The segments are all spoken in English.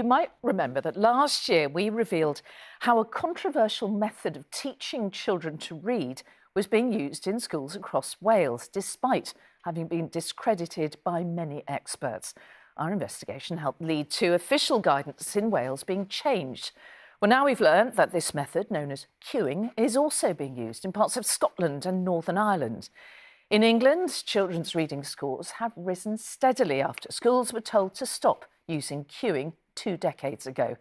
You might remember that last year we revealed how a controversial method of teaching children to read was being used in schools across Wales, despite having been discredited by many experts. Our investigation helped lead to official guidance in Wales being changed. Well, now we've learned that this method, known as queuing, is also being used in parts of Scotland and Northern Ireland. In England, children's reading scores have risen steadily after schools were told to stop using queuing 2 decades ago.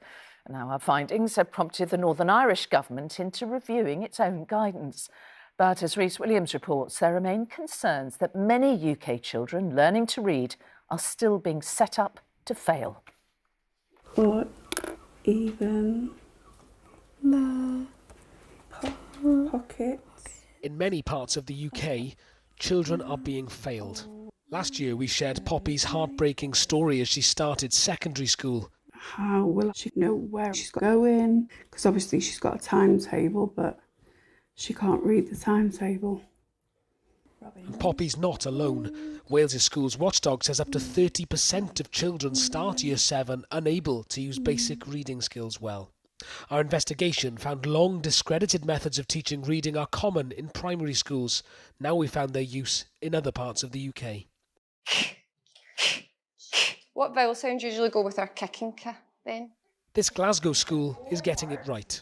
And now our findings have prompted the Northern Irish government into reviewing its own guidance. But as Rhys Williams reports, there remain concerns that many UK children learning to read are still being set up to fail. Or even the pockets. In many parts of the UK, children are being failed. Last year we shared Poppy's heartbreaking story as she started secondary school. How will she know where she's going? Because obviously she's got a timetable, but she can't read the timetable. And Poppy's not alone. Wales' Schools Watchdog says up to 30% of children start Year 7 unable to use basic reading skills well. Our investigation found long discredited methods of teaching reading are common in primary schools. Now we found their use in other parts of the UK. What vowel sounds usually go with our kicking ka, then? This Glasgow school is getting it right.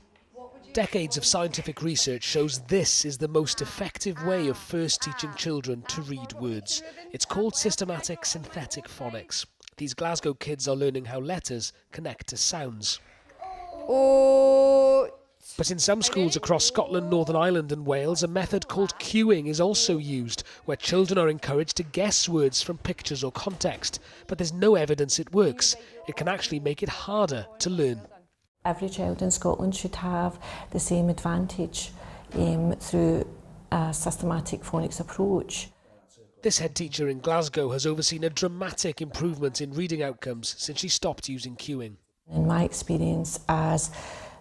Decades of scientific research shows this is the most effective way of first teaching children to read words. It's called systematic synthetic phonics. These Glasgow kids are learning how letters connect to sounds. Oh. But in some schools across Scotland, Northern Ireland and Wales, a method called queuing is also used, where children are encouraged to guess words from pictures or context. But there's no evidence it works. It can actually make it harder to learn. Every child in Scotland should have the same advantage through a systematic phonics approach. This head teacher in Glasgow has overseen a dramatic improvement in reading outcomes since she stopped using queuing. In my experience as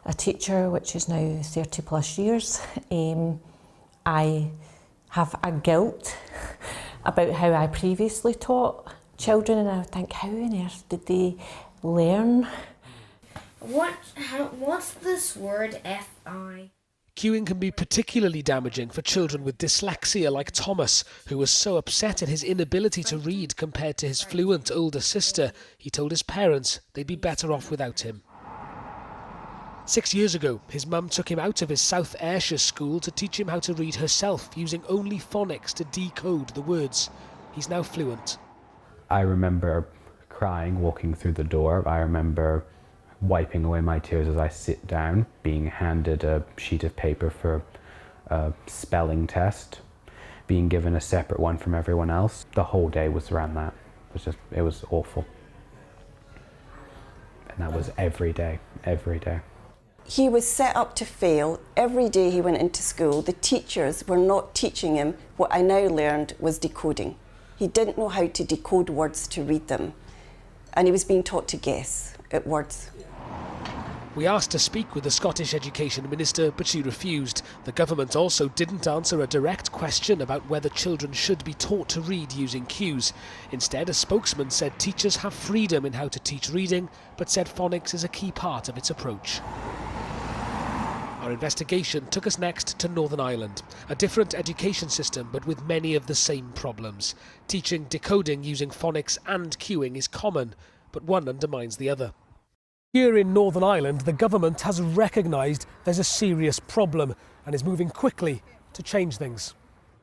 a teacher, which is now 30 plus years, I have a guilt about how I previously taught children, and I think, how on earth did they learn? What's this word FI? Queuing can be particularly damaging for children with dyslexia like Thomas, who was so upset at his inability to read compared to his fluent older sister, he told his parents they'd be better off without him. 6 years ago, his mum took him out of his South Ayrshire school to teach him how to read herself, using only phonics to decode the words. He's now fluent. I remember crying walking through the door. I remember wiping away my tears as I sit down, being handed a sheet of paper for a spelling test, being given a separate one from everyone else. The whole day was around that. It was awful. And that was every day, every day. He was set up to fail. Every day he went into school, the teachers were not teaching him what I now learned was decoding. He didn't know how to decode words to read them, and he was being taught to guess at words. We asked to speak with the Scottish Education Minister, but she refused. The government also didn't answer a direct question about whether children should be taught to read using cues. Instead, a spokesman said teachers have freedom in how to teach reading, but said phonics is a key part of its approach. Our investigation took us next to Northern Ireland, a different education system but with many of the same problems. Teaching decoding using phonics and queuing is common, but one undermines the other. Here in Northern Ireland, the government has recognised there's a serious problem and is moving quickly to change things.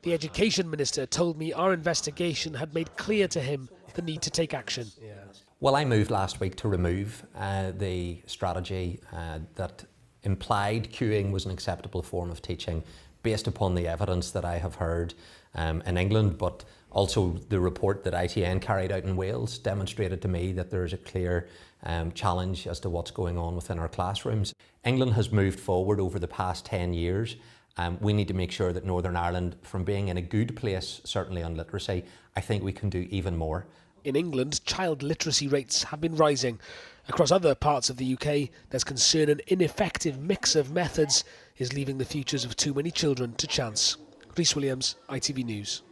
The Education Minister told me our investigation had made clear to him the need to take action. Well, I moved last week to remove the strategy that implied queuing was an acceptable form of teaching based upon the evidence that I have heard in England, but also the report that ITN carried out in Wales demonstrated to me that there is a clear challenge as to what's going on within our classrooms. England has moved forward over the past 10 years. We need to make sure that Northern Ireland, from being in a good place, certainly on literacy, I think we can do even more. In England, child literacy rates have been rising. Across other parts of the UK, there's concern an ineffective mix of methods is leaving the futures of too many children to chance. Rhys Williams, ITV News.